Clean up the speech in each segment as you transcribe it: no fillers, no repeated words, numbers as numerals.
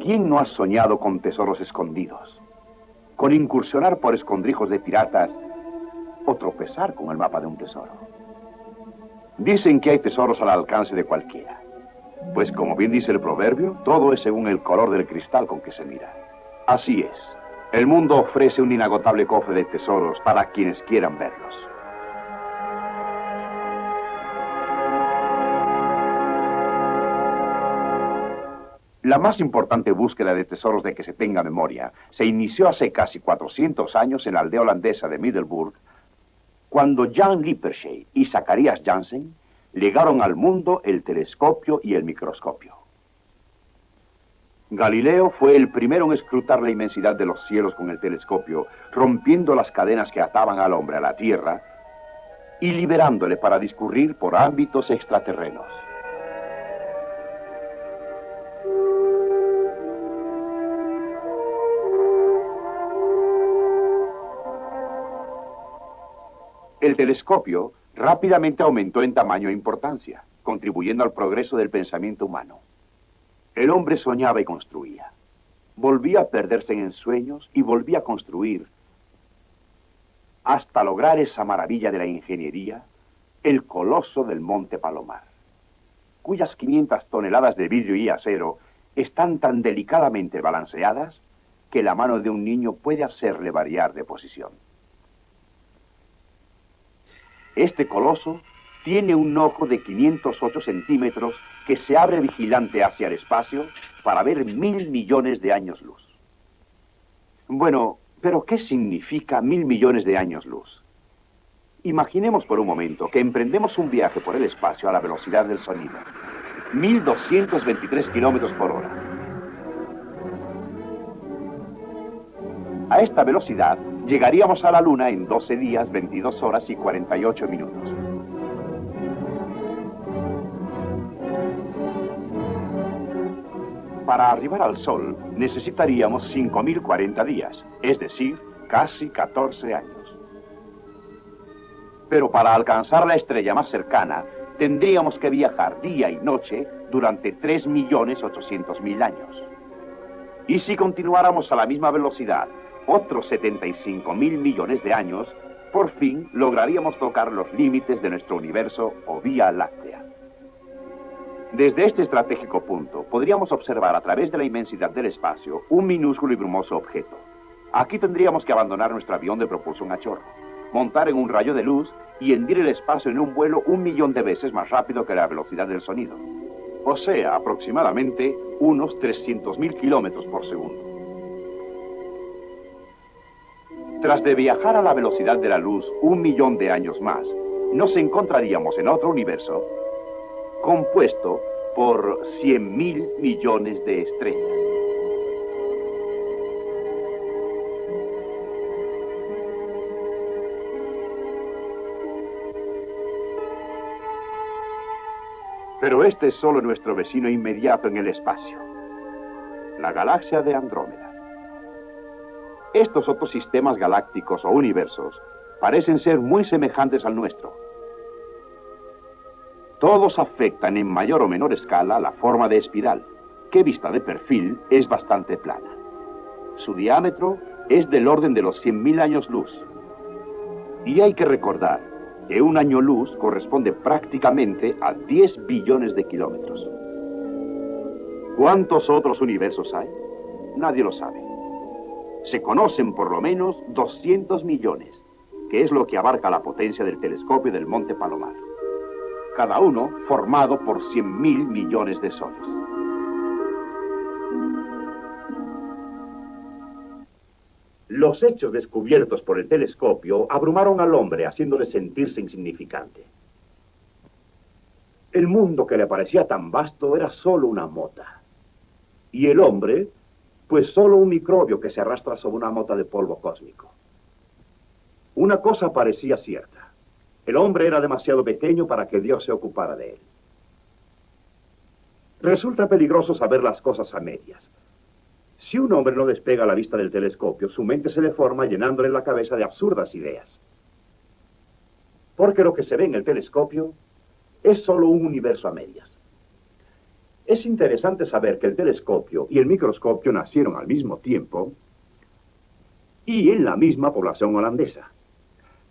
¿Quién no ha soñado con tesoros escondidos? Con incursionar por escondrijos de piratas o tropezar con el mapa de un tesoro. Dicen que hay tesoros al alcance de cualquiera. Pues como bien dice el proverbio, todo es según el color del cristal con que se mira. Así es. El mundo ofrece un inagotable cofre de tesoros para quienes quieran verlos. La más importante búsqueda de tesoros de que se tenga memoria se inició hace casi 400 años en la aldea holandesa de Middelburg, cuando Jan Lippershey y Zacharias Janssen legaron al mundo el telescopio y el microscopio. Galileo fue el primero en escrutar la inmensidad de los cielos con el telescopio, rompiendo las cadenas que ataban al hombre a la Tierra y liberándole para discurrir por ámbitos extraterrenos. El telescopio rápidamente aumentó en tamaño e importancia, contribuyendo al progreso del pensamiento humano. El hombre soñaba y construía. Volvía a perderse en sueños y volvía a construir, hasta lograr esa maravilla de la ingeniería, el coloso del Monte Palomar, cuyas 500 toneladas de vidrio y acero están tan delicadamente balanceadas que la mano de un niño puede hacerle variar de posición. Este coloso tiene un ojo de 508 centímetros que se abre vigilante hacia el espacio para ver 1.000 millones de años luz. Bueno, pero ¿qué significa 1.000 millones de años luz? Imaginemos por un momento que emprendemos un viaje por el espacio a la velocidad del sonido, 1.223 kilómetros por hora. A esta velocidad llegaríamos a la Luna en 12 días, 22 horas y 48 minutos. Para arribar al Sol necesitaríamos 5.040 días, es decir, casi 14 años. Pero para alcanzar la estrella más cercana, tendríamos que viajar día y noche durante 3.800.000 años. Y si continuáramos a la misma velocidad, otros 75.000 millones de años, por fin lograríamos tocar los límites de nuestro universo o Vía Láctea. Desde este estratégico punto, podríamos observar a través de la inmensidad del espacio un minúsculo y brumoso objeto. Aquí tendríamos que abandonar nuestro avión de propulsión a chorro, montar en un rayo de luz y hendir el espacio en un vuelo 1.000.000 de veces más rápido que la velocidad del sonido. O sea, aproximadamente unos 300.000 kilómetros por segundo. Tras de viajar a la velocidad de la luz 1.000.000 de años más, nos encontraríamos en otro universo compuesto por 100.000 millones de estrellas. Pero este es solo nuestro vecino inmediato en el espacio, la galaxia de Andrómeda. Estos otros sistemas galácticos o universos parecen ser muy semejantes al nuestro. Todos afectan en mayor o menor escala la forma de espiral, que vista de perfil es bastante plana. Su diámetro es del orden de los 100.000 años luz. Y hay que recordar que un año luz corresponde prácticamente a 10 billones de kilómetros. ¿Cuántos otros universos hay? Nadie lo sabe. Se conocen por lo menos 200 millones, que es lo que abarca la potencia del telescopio del Monte Palomar. Cada uno formado por 100.000 millones de soles. Los hechos descubiertos por el telescopio abrumaron al hombre, haciéndole sentirse insignificante. El mundo que le parecía tan vasto era solo una mota. Y el hombre, pues solo un microbio que se arrastra sobre una mota de polvo cósmico. Una cosa parecía cierta. El hombre era demasiado pequeño para que Dios se ocupara de él. Resulta peligroso saber las cosas a medias. Si un hombre no despega la vista del telescopio, su mente se deforma llenándole la cabeza de absurdas ideas. Porque lo que se ve en el telescopio es solo un universo a medias. Es interesante saber que el telescopio y el microscopio nacieron al mismo tiempo y en la misma población holandesa.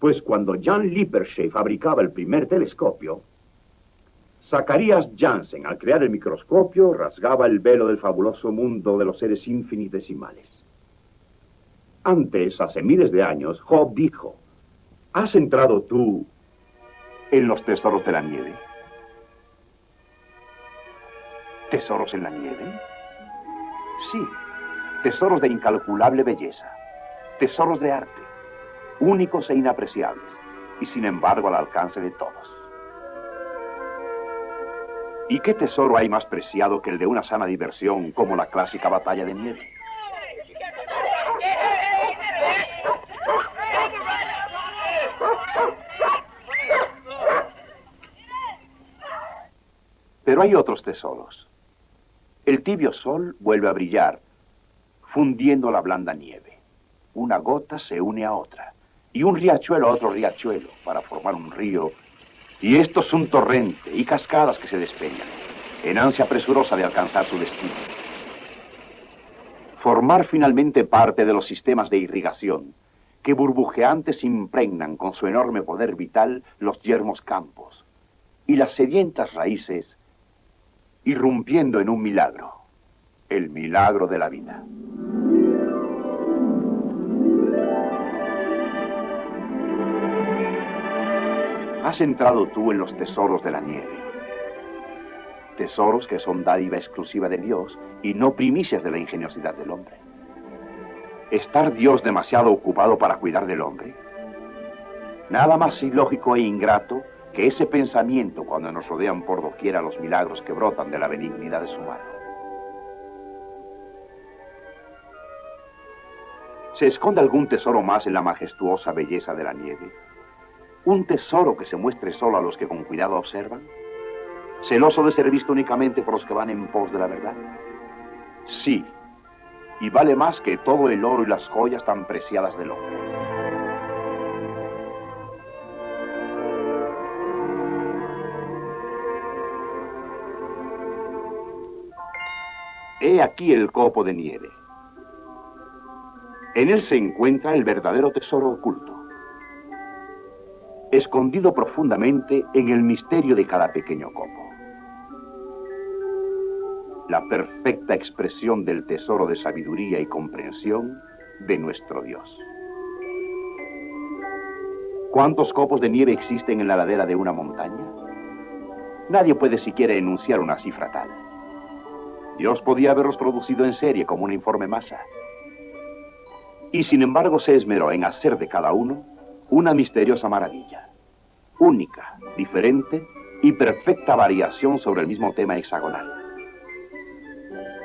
Pues cuando Jan Lippershey fabricaba el primer telescopio, Zacharias Janssen, al crear el microscopio, rasgaba el velo del fabuloso mundo de los seres infinitesimales. Antes, hace miles de años, Job dijo: ¿has entrado tú en los tesoros de la nieve? ¿Tesoros en la nieve? Sí, tesoros de incalculable belleza, tesoros de arte, únicos e inapreciables, y sin embargo al alcance de todos. ¿Y qué tesoro hay más preciado que el de una sana diversión como la clásica batalla de nieve? Pero hay otros tesoros. El tibio sol vuelve a brillar, fundiendo la blanda nieve. Una gota se une a otra, y un riachuelo a otro riachuelo, para formar un río. Y esto es un torrente y cascadas que se despeñan, en ansia presurosa de alcanzar su destino. Formar finalmente parte de los sistemas de irrigación, que burbujeantes impregnan con su enorme poder vital los yermos campos, y las sedientas raíces irrumpiendo en un milagro, el milagro de la vida. Has entrado tú en los tesoros de la nieve, tesoros que son dádiva exclusiva de Dios y no primicias de la ingeniosidad del hombre. ¿Estar Dios demasiado ocupado para cuidar del hombre? Nada más ilógico e ingrato que ese pensamiento cuando nos rodean por doquiera los milagros que brotan de la benignidad de su mano. ¿Se esconde algún tesoro más en la majestuosa belleza de la nieve? ¿Un tesoro que se muestre solo a los que con cuidado observan? ¿Celoso de ser visto únicamente por los que van en pos de la verdad? Sí, y vale más que todo el oro y las joyas tan preciadas del hombre. He aquí el copo de nieve. En él se encuentra el verdadero tesoro oculto, escondido profundamente en el misterio de cada pequeño copo. La perfecta expresión del tesoro de sabiduría y comprensión de nuestro Dios. ¿Cuántos copos de nieve existen en la ladera de una montaña? Nadie puede siquiera enunciar una cifra tal. Dios podía haberlos producido en serie como una informe masa. Y sin embargo se esmeró en hacer de cada uno una misteriosa maravilla, única, diferente y perfecta variación sobre el mismo tema hexagonal.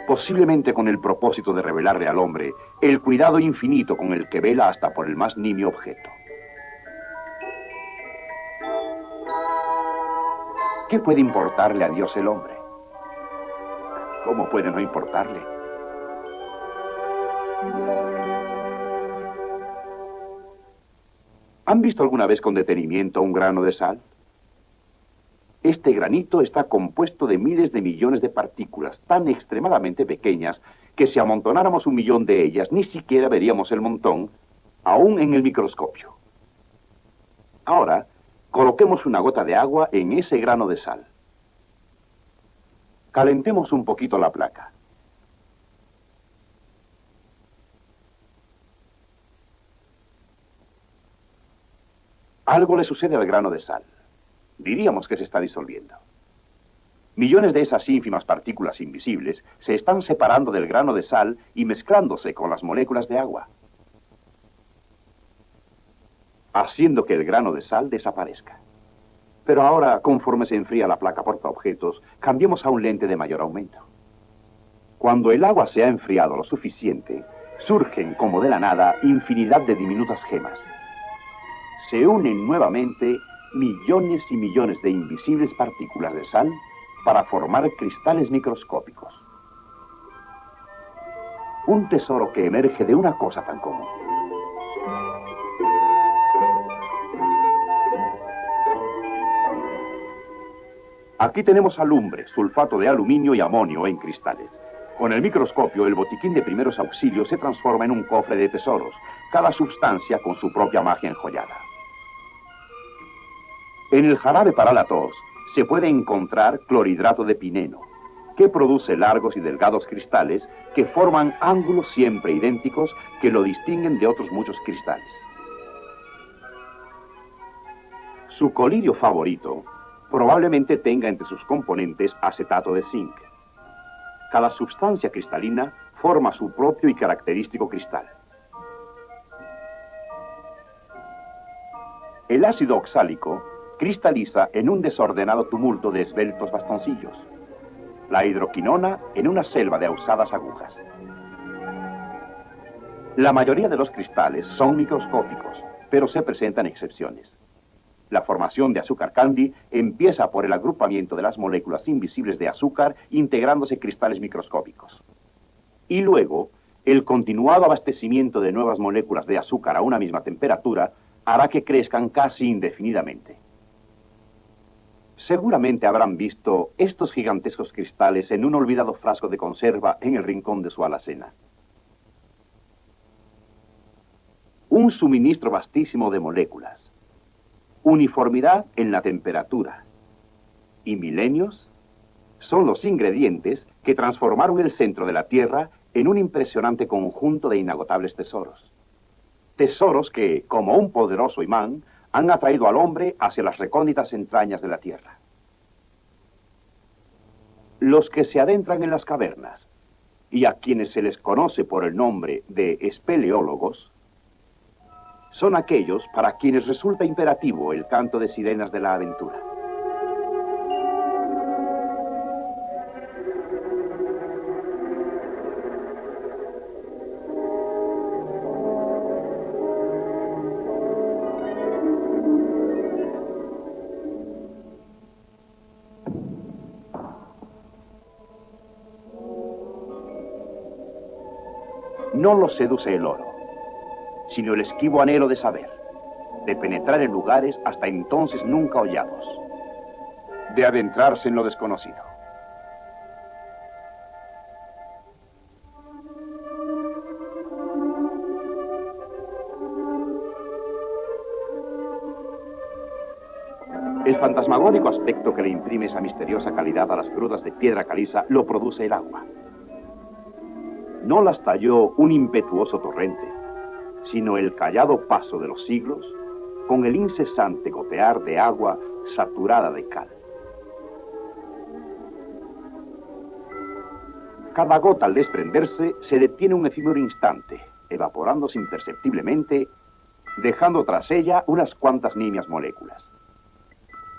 Posiblemente con el propósito de revelarle al hombre el cuidado infinito con el que vela hasta por el más nimio objeto. ¿Qué puede importarle a Dios el hombre? ¿Cómo puede no importarle? ¿Han visto alguna vez con detenimiento un grano de sal? Este granito está compuesto de miles de millones de partículas tan extremadamente pequeñas que si amontonáramos 1 millón de ellas ni siquiera veríamos el montón, aún en el microscopio. Ahora, coloquemos una gota de agua en ese grano de sal. Calentemos un poquito la placa. Algo le sucede al grano de sal. Diríamos que se está disolviendo. Millones de esas ínfimas partículas invisibles se están separando del grano de sal y mezclándose con las moléculas de agua, haciendo que el grano de sal desaparezca. Pero ahora, conforme se enfría la placa portaobjetos, cambiemos a un lente de mayor aumento. Cuando el agua se ha enfriado lo suficiente, surgen, como de la nada, infinidad de diminutas gemas. Se unen nuevamente millones y millones de invisibles partículas de sal para formar cristales microscópicos. Un tesoro que emerge de una cosa tan común. Aquí tenemos alumbre, sulfato de aluminio y amonio en cristales. Con el microscopio, el botiquín de primeros auxilios se transforma en un cofre de tesoros, cada sustancia con su propia magia enjollada. En el jarabe para la tos se puede encontrar clorhidrato de pineno, que produce largos y delgados cristales que forman ángulos siempre idénticos que lo distinguen de otros muchos cristales. Su colirio favorito probablemente tenga entre sus componentes acetato de zinc. Cada sustancia cristalina forma su propio y característico cristal. El ácido oxálico cristaliza en un desordenado tumulto de esbeltos bastoncillos. La hidroquinona en una selva de ahusadas agujas. La mayoría de los cristales son microscópicos, pero se presentan excepciones. La formación de azúcar candy empieza por el agrupamiento de las moléculas invisibles de azúcar integrándose cristales microscópicos. Y luego, el continuado abastecimiento de nuevas moléculas de azúcar a una misma temperatura hará que crezcan casi indefinidamente. Seguramente habrán visto estos gigantescos cristales en un olvidado frasco de conserva en el rincón de su alacena. Un suministro vastísimo de moléculas. Uniformidad en la temperatura y milenios son los ingredientes que transformaron el centro de la Tierra en un impresionante conjunto de inagotables tesoros. Tesoros que, como un poderoso imán, han atraído al hombre hacia las recónditas entrañas de la Tierra. Los que se adentran en las cavernas y a quienes se les conoce por el nombre de espeleólogos son aquellos para quienes resulta imperativo el canto de sirenas de la aventura. No los seduce el oro, sino el esquivo anhelo de saber, de penetrar en lugares hasta entonces nunca hollados, de adentrarse en lo desconocido. El fantasmagórico aspecto que le imprime esa misteriosa calidad a las grutas de piedra caliza lo produce el agua. No las talló un impetuoso torrente, sino el callado paso de los siglos con el incesante gotear de agua saturada de cal. Cada gota al desprenderse se detiene un efímero instante, evaporándose imperceptiblemente, dejando tras ella unas cuantas nimias moléculas.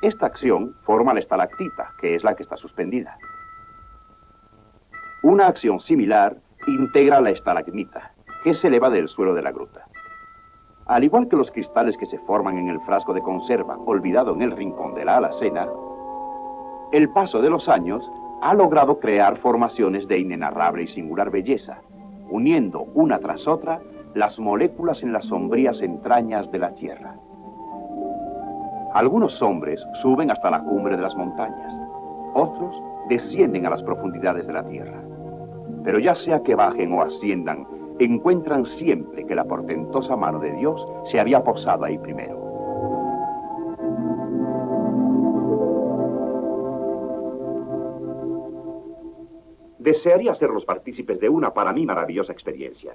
Esta acción forma la estalactita, que es la que está suspendida. Una acción similar integra la estalagmita, que se eleva del suelo de la gruta. Al igual que los cristales que se forman en el frasco de conserva olvidado en el rincón de la alacena, el paso de los años ha logrado crear formaciones de inenarrable y singular belleza, uniendo una tras otra las moléculas en las sombrías entrañas de la Tierra. Algunos hombres suben hasta la cumbre de las montañas, otros descienden a las profundidades de la Tierra. Pero ya sea que bajen o asciendan, encuentran siempre que la portentosa mano de Dios se había posado ahí primero. Desearía ser los partícipes de una para mí maravillosa experiencia.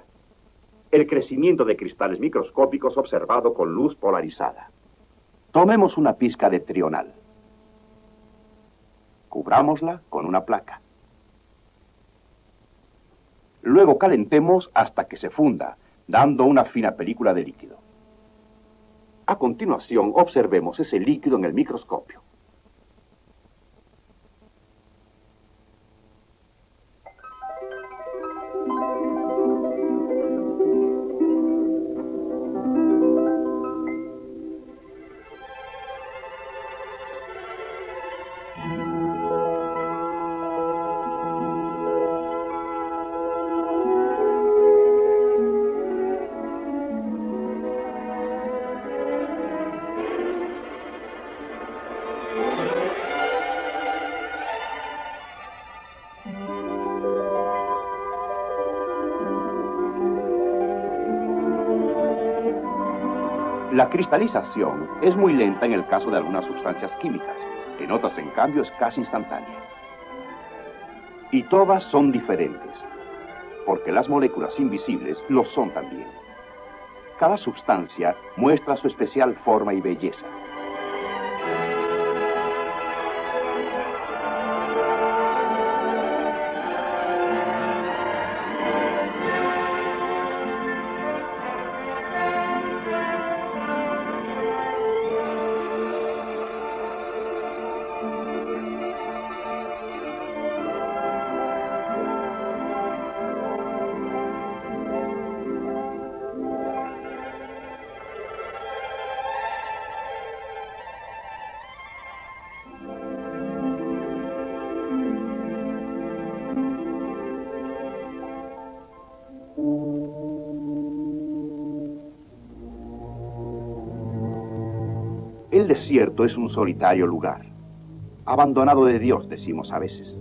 El crecimiento de cristales microscópicos observado con luz polarizada. Tomemos una pizca de trional. Cubrámosla con una placa. Luego calentemos hasta que se funda, dando una fina película de líquido. A continuación, observemos ese líquido en el microscopio. La cristalización es muy lenta en el caso de algunas sustancias químicas, en otras, en cambio, es casi instantánea. Y todas son diferentes, porque las moléculas invisibles lo son también. Cada sustancia muestra su especial forma y belleza. El desierto es un solitario lugar, abandonado de Dios, decimos a veces,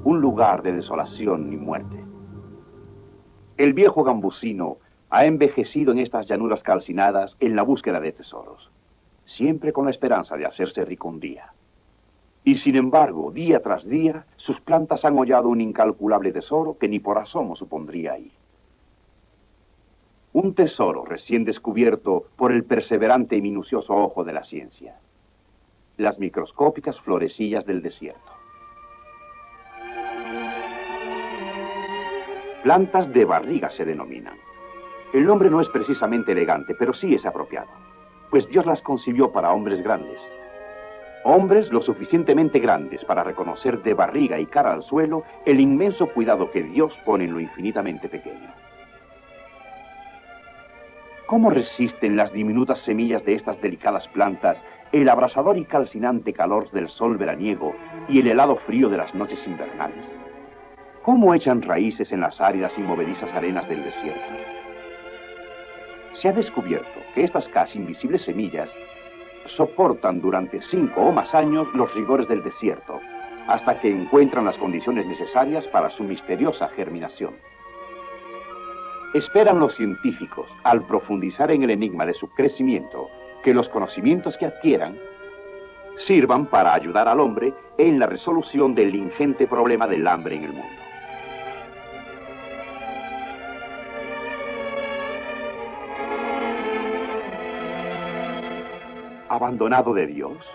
un lugar de desolación y muerte. El viejo gambusino ha envejecido en estas llanuras calcinadas en la búsqueda de tesoros, siempre con la esperanza de hacerse rico un día. Y sin embargo, día tras día, sus plantas han hollado un incalculable tesoro que ni por asomo supondría ahí. Un tesoro recién descubierto por el perseverante y minucioso ojo de la ciencia. Las microscópicas florecillas del desierto. Plantas de barriga se denominan. El nombre no es precisamente elegante, pero sí es apropiado, pues Dios las concibió para hombres grandes. Hombres lo suficientemente grandes para reconocer de barriga y cara al suelo el inmenso cuidado que Dios pone en lo infinitamente pequeño. ¿Cómo resisten las diminutas semillas de estas delicadas plantas el abrasador y calcinante calor del sol veraniego y el helado frío de las noches invernales? ¿Cómo echan raíces en las áridas y movedizas arenas del desierto? Se ha descubierto que estas casi invisibles semillas soportan durante 5 o más años los rigores del desierto, hasta que encuentran las condiciones necesarias para su misteriosa germinación. Esperan los científicos, al profundizar en el enigma de su crecimiento, que los conocimientos que adquieran sirvan para ayudar al hombre en la resolución del ingente problema del hambre en el mundo. ¿Abandonado de Dios?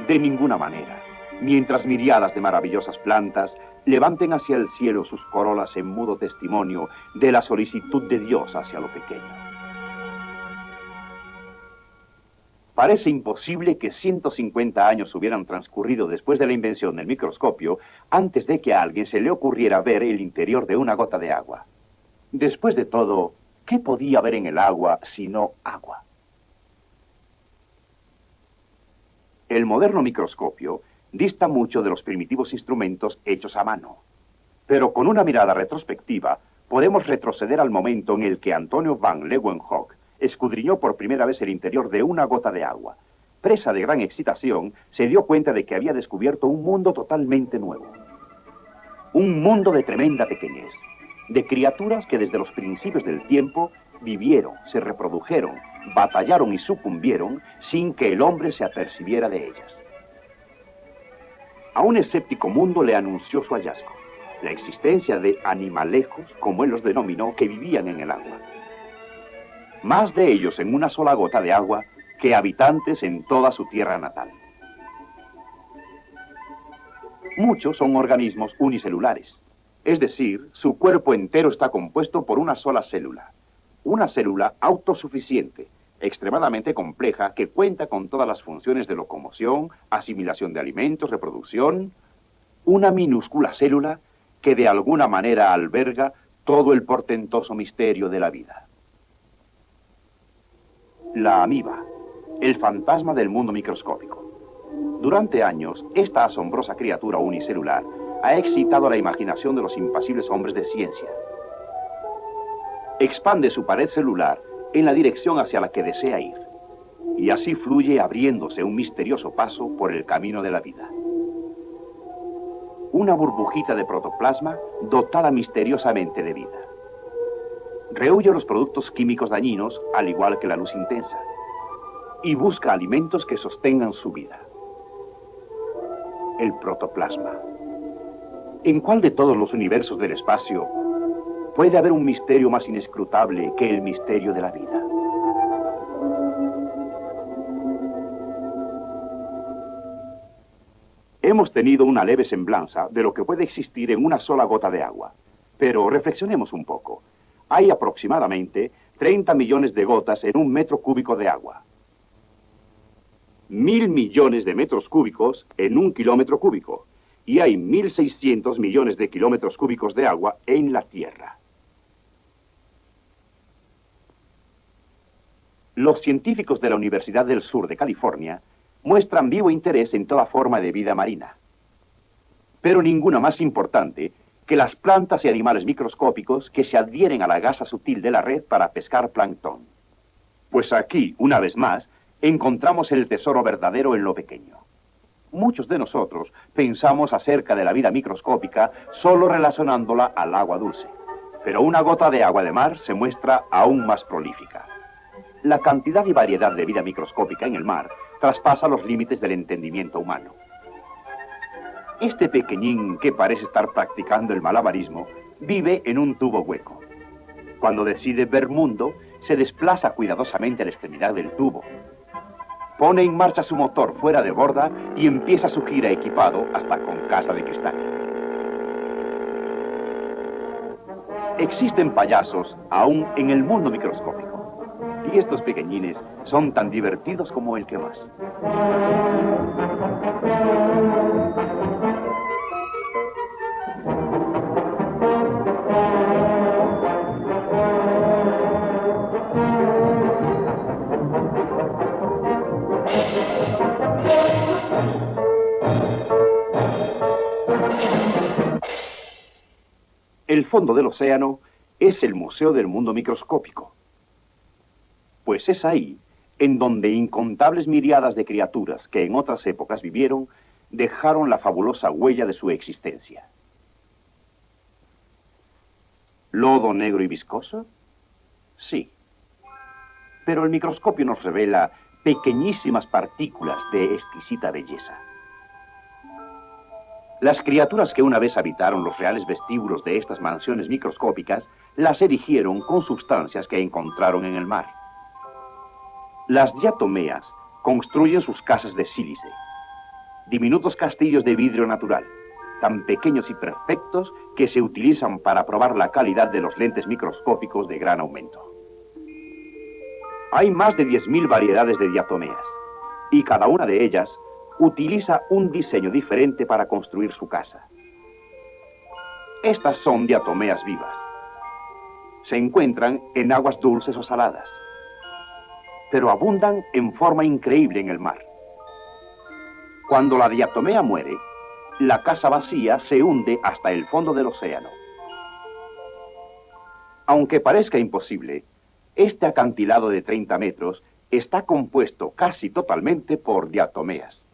De ninguna manera. Mientras miriadas de maravillosas plantas levanten hacia el cielo sus corolas en mudo testimonio de la solicitud de Dios hacia lo pequeño. Parece imposible que 150 años hubieran transcurrido después de la invención del microscopio antes de que a alguien se le ocurriera ver el interior de una gota de agua. Después de todo, ¿qué podía haber en el agua sino agua? El moderno microscopio dista mucho de los primitivos instrumentos hechos a mano. Pero con una mirada retrospectiva, podemos retroceder al momento en el que Antonio van Leeuwenhoek escudriñó por primera vez el interior de una gota de agua. Presa de gran excitación, se dio cuenta de que había descubierto un mundo totalmente nuevo. Un mundo de tremenda pequeñez, de criaturas que desde los principios del tiempo vivieron, se reprodujeron, batallaron y sucumbieron sin que el hombre se apercibiera de ellas. A un escéptico mundo le anunció su hallazgo, la existencia de animalejos, como él los denominó, que vivían en el agua. Más de ellos en una sola gota de agua que habitantes en toda su tierra natal. Muchos son organismos unicelulares, es decir, su cuerpo entero está compuesto por una sola célula. Una célula autosuficiente, extremadamente compleja, que cuenta con todas las funciones de locomoción, asimilación de alimentos, reproducción. Una minúscula célula que de alguna manera alberga todo el portentoso misterio de la vida. La amiba, el fantasma del mundo microscópico. Durante años, esta asombrosa criatura unicelular ha excitado la imaginación de los impasibles hombres de ciencia. Expande su pared celular en la dirección hacia la que desea ir, y así fluye abriéndose un misterioso paso por el camino de la vida. Una burbujita de protoplasma dotada misteriosamente de vida. Rehúye los productos químicos dañinos, al igual que la luz intensa, y busca alimentos que sostengan su vida. El protoplasma. ¿En cuál de todos los universos del espacio puede haber un misterio más inescrutable que el misterio de la vida? Hemos tenido una leve semblanza de lo que puede existir en una sola gota de agua, pero reflexionemos un poco. Hay aproximadamente 30 millones de gotas en un metro cúbico de agua. 1.000 millones de metros cúbicos en un kilómetro cúbico. Y hay 1.600 millones de kilómetros cúbicos de agua en la Tierra. Los científicos de la Universidad del Sur de California muestran vivo interés en toda forma de vida marina. Pero ninguna más importante que las plantas y animales microscópicos que se adhieren a la gasa sutil de la red para pescar plancton. Pues aquí, una vez más, encontramos el tesoro verdadero en lo pequeño. Muchos de nosotros pensamos acerca de la vida microscópica solo relacionándola al agua dulce. Pero una gota de agua de mar se muestra aún más prolífica. La cantidad y variedad de vida microscópica en el mar traspasa los límites del entendimiento humano. Este pequeñín que parece estar practicando el malabarismo vive en un tubo hueco. Cuando decide ver mundo, se desplaza cuidadosamente a la extremidad del tubo. Pone en marcha su motor fuera de borda y empieza su gira equipado hasta con casa de cristal. Existen payasos aún en el mundo microscópico. Y estos pequeñines son tan divertidos como el que más. El fondo del océano es el museo del mundo microscópico. Pues es ahí en donde incontables miriadas de criaturas que en otras épocas vivieron dejaron la fabulosa huella de su existencia. ¿Lodo negro y viscoso? Sí. Pero el microscopio nos revela pequeñísimas partículas de exquisita belleza. Las criaturas que una vez habitaron los reales vestíbulos de estas mansiones microscópicas las erigieron con sustancias que encontraron en el mar. Las diatomeas construyen sus casas de sílice, diminutos castillos de vidrio natural, tan pequeños y perfectos que se utilizan para probar la calidad de los lentes microscópicos de gran aumento. Hay más de 10.000 variedades de diatomeas, y cada una de ellas utiliza un diseño diferente para construir su casa. Estas son diatomeas vivas. Se encuentran en aguas dulces o saladas, pero abundan en forma increíble en el mar. Cuando la diatomea muere, la casa vacía se hunde hasta el fondo del océano. Aunque parezca imposible, este acantilado de 30 metros está compuesto casi totalmente por diatomeas.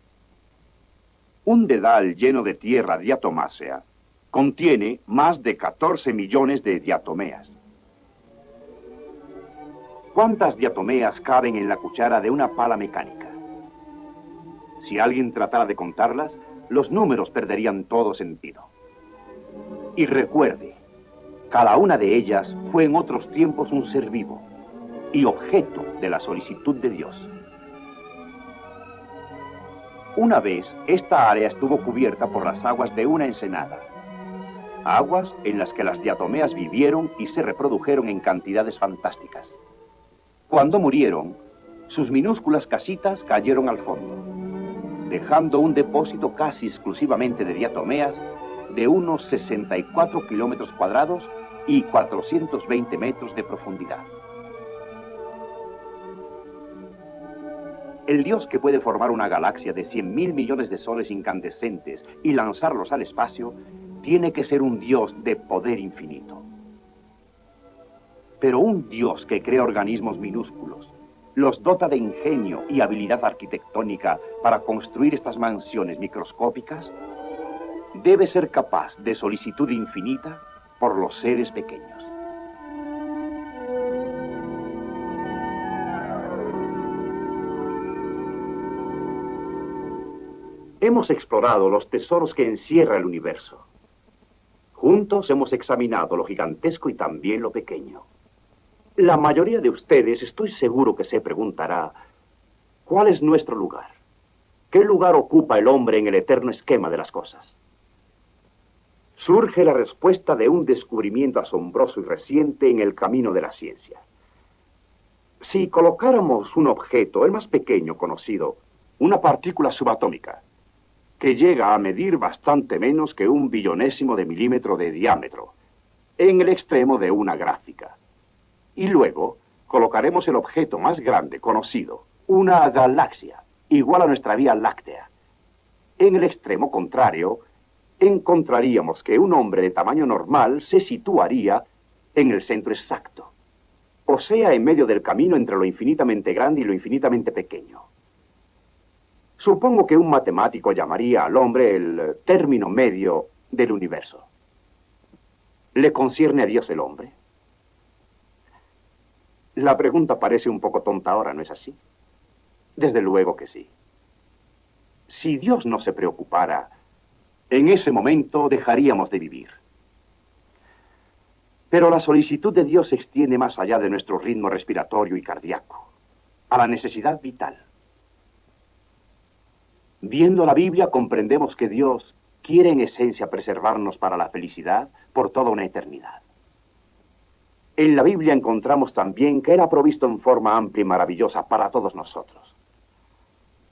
Un dedal lleno de tierra diatomácea contiene más de 14 millones de diatomeas. ¿Cuántas diatomeas caben en la cuchara de una pala mecánica? Si alguien tratara de contarlas, los números perderían todo sentido. Y recuerde, cada una de ellas fue en otros tiempos un ser vivo y objeto de la solicitud de Dios. Una vez, esta área estuvo cubierta por las aguas de una ensenada. Aguas en las que las diatomeas vivieron y se reprodujeron en cantidades fantásticas. Cuando murieron, sus minúsculas casitas cayeron al fondo, dejando un depósito casi exclusivamente de diatomeas de unos 64 kilómetros cuadrados y 420 metros de profundidad. El Dios que puede formar una galaxia de 100.000 millones de soles incandescentes y lanzarlos al espacio, tiene que ser un Dios de poder infinito. Pero un Dios que crea organismos minúsculos, los dota de ingenio y habilidad arquitectónica para construir estas mansiones microscópicas, debe ser capaz de solicitud infinita por los seres pequeños. Hemos explorado los tesoros que encierra el universo. Juntos hemos examinado lo gigantesco y también lo pequeño. La mayoría de ustedes, estoy seguro que se preguntará, ¿cuál es nuestro lugar? ¿Qué lugar ocupa el hombre en el eterno esquema de las cosas? Surge la respuesta de un descubrimiento asombroso y reciente en el camino de la ciencia. Si colocáramos un objeto, el más pequeño conocido, una partícula subatómica, que llega a medir bastante menos que 1/1000º de milímetro de diámetro, en el extremo de una gráfica, y luego colocaremos el objeto más grande conocido, una galaxia, igual a nuestra Vía Láctea, en el extremo contrario, encontraríamos que un hombre de tamaño normal se situaría en el centro exacto, o sea, en medio del camino entre lo infinitamente grande y lo infinitamente pequeño. Supongo que un matemático llamaría al hombre el término medio del universo. ¿Le concierne a Dios el hombre? La pregunta parece un poco tonta ahora, ¿no es así? Desde luego que sí. Si Dios no se preocupara, en ese momento dejaríamos de vivir. Pero la solicitud de Dios se extiende más allá de nuestro ritmo respiratorio y cardíaco, a la necesidad vital. Viendo la Biblia comprendemos que Dios quiere en esencia preservarnos para la felicidad por toda una eternidad. En la Biblia encontramos también que Él ha provisto en forma amplia y maravillosa para todos nosotros.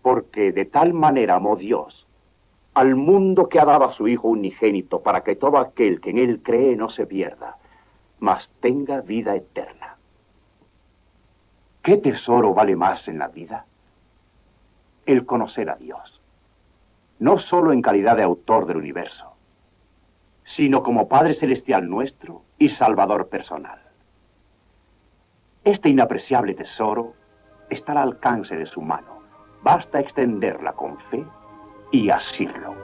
Porque de tal manera amó Dios al mundo que ha dado a su Hijo unigénito para que todo aquel que en Él cree no se pierda, mas tenga vida eterna. ¿Qué tesoro vale más en la vida? El conocer a Dios, no solo en calidad de autor del universo, sino como Padre Celestial nuestro y Salvador personal. Este inapreciable tesoro está al alcance de su mano. Basta extenderla con fe y asirlo.